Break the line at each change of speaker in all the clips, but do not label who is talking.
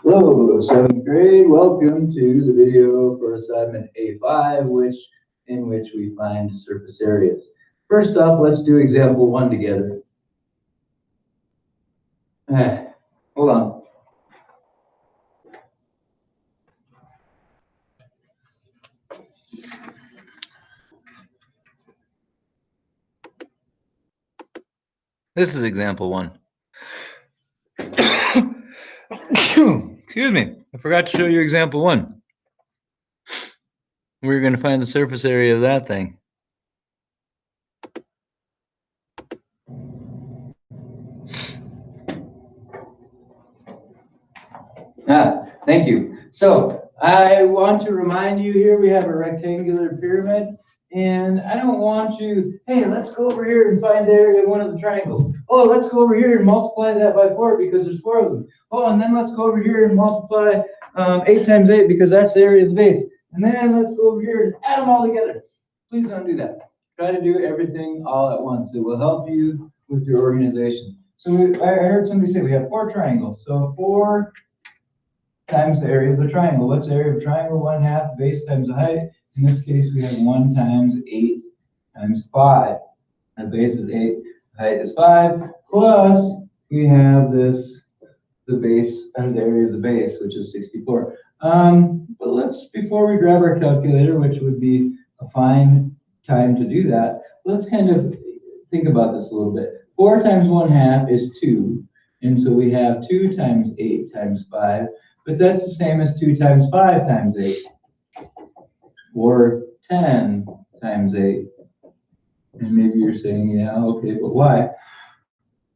Hello, 7th grade. Welcome to the video for assignment A5, in which we find surface areas. First off, let's do example 1 together. Hold on. This is example 1. Excuse me, I forgot to show you example 1. We're going to find the surface area of that thing. Thank you. So I want to remind you here we have a rectangular pyramid, and I don't want you, hey, let's go over here and find the area of one of the triangles. Oh, let's go over here and multiply that by 4 because there's 4 of them. Oh, and then let's go over here and multiply 8 times 8 because that's the area of the base. And then let's go over here and add them all together. Please don't do that. Try to do everything all at once. It will help you with your organization. So I heard somebody say we have 4 triangles. So 4 times the area of the triangle. What's the area of a triangle? 1/2 base times the height. In this case, we have 1 times 8 times 5. The base is 8, the height is 5, plus we have this, the base, and the area of the base, which is 64. But let's, before we grab our calculator, which would be a fine time to do that, let's kind of think about this a little bit. 4 times 1/2 is 2, and so we have 2 times 8 times 5. But that's the same as 2 times 5 times 8, or 10 times 8. And maybe you're saying, yeah, okay, but why?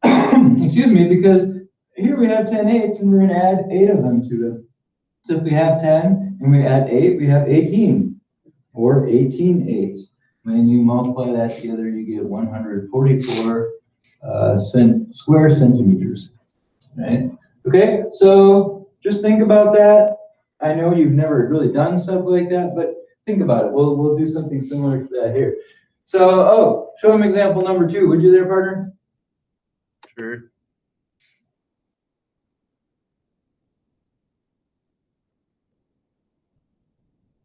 Excuse me, because here we have 10 eighths, and we're going to add 8 of them to them. So if we have 10 and we add 8, we have 18, or 18 eighths. When you multiply that together, you get 144 square centimeters, right? Okay, so just think about that. I know you've never really done stuff like that, but think about it. We'll do something similar to that here. So, show them example number 2. Would you there, partner? Sure.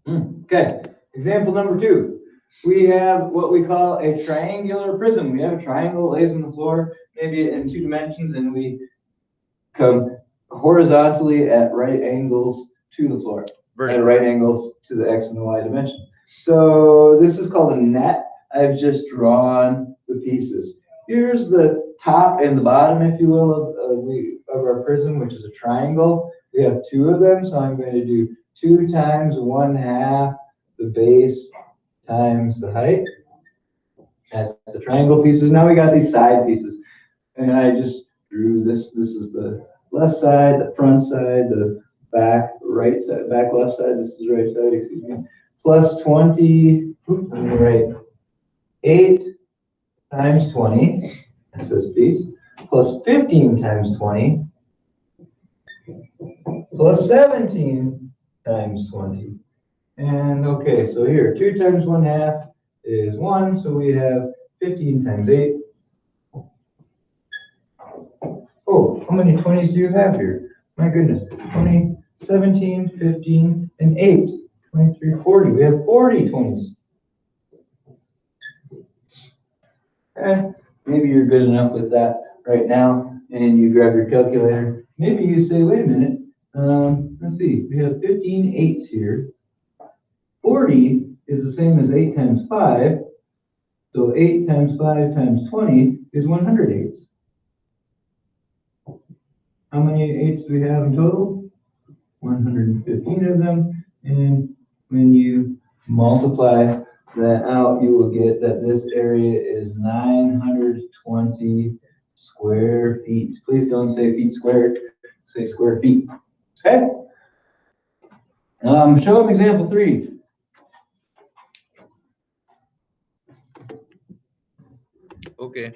Okay, example number 2. We have what we call a triangular prism. We have a triangle lays on the floor, maybe in 2 dimensions, and we come horizontally at right angles to the floor, at right angles to the X and the Y dimension. So this is called a net. I've just drawn the pieces. Here's the top and the bottom, if you will, of our prism, which is a triangle. We have 2 of them, so I'm going to do 2 times 1/2 the base times the height. That's the triangle pieces. Now we got these side pieces, and I just drew this. This is the left side, the front side, the back right side, back left side. This is the right side, excuse me. Plus 20, right, 8 times 20, that's this piece, plus 15 times 20, plus 17 times 20. And okay, so here, 2 times 1/2 is 1, so we have 15 times 8. Oh, how many 20s do you have here? My goodness, 20, 17, 15, and 8. 23, 40. We have 40 20s. Maybe you're good enough with that right now, and you grab your calculator. Maybe you say, wait a minute, let's see, we have 15 eighths here. 40 is the same as 8 times 5, so 8 times 5 times 20 is 100 eighths. How many eighths do we have in total? 115 of them, and when you multiply that out, you will get that this area is 920 square feet. Please don't say feet squared, say square feet. Okay? Show them example 3. Okay.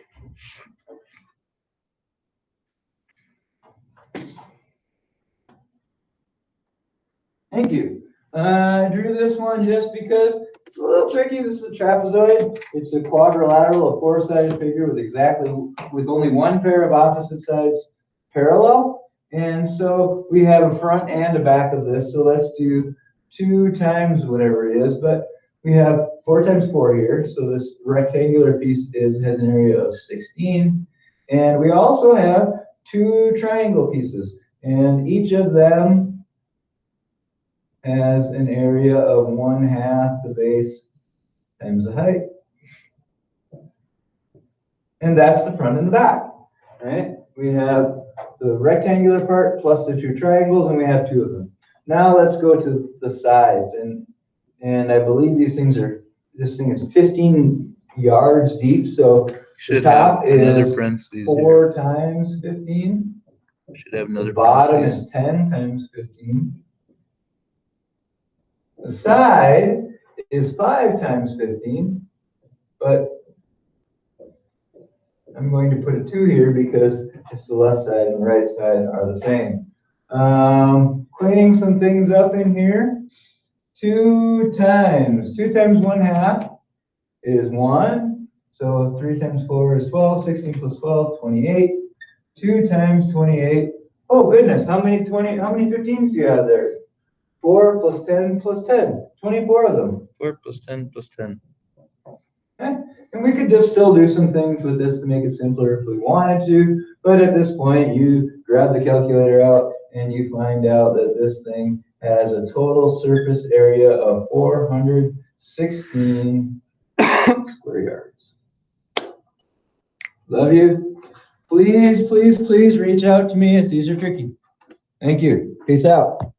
Thank you. I drew this one just because it's a little tricky. This is a trapezoid. It's a quadrilateral, a 4-sided figure with only one pair of opposite sides parallel. And so we have a front and a back of this. So let's do 2 times whatever it is. But we have 4 times 4 here. So this rectangular piece has an area of 16. And we also have 2 triangle pieces. And each of them has an area of 1/2 the base times the height. And that's the front and the back, right? We have the rectangular part plus the 2 triangles, and we have 2 of them. Now let's go to the sides, and I believe this thing is 15 yards deep, so the top is 4 times 15.
Should have another
the bottom is 10 times 15. The side is 5 times 15, but I'm going to put a 2 here because just the left side and the right side are the same. Cleaning some things up in here. 2 times 1/2 is 1. So 3 times 4 is 12. 16 plus 12, 28. 2 times 28. Oh goodness, how many 15s do you have there? 4 plus 10 plus 10. 24 of them.
4 plus 10 plus 10.
Okay. And we could just still do some things with this to make it simpler if we wanted to, but at this point you grab the calculator out and you find out that this thing has a total surface area of 416 square yards. Love you. Please, please, please reach out to me if these are tricky. Thank you. Peace out.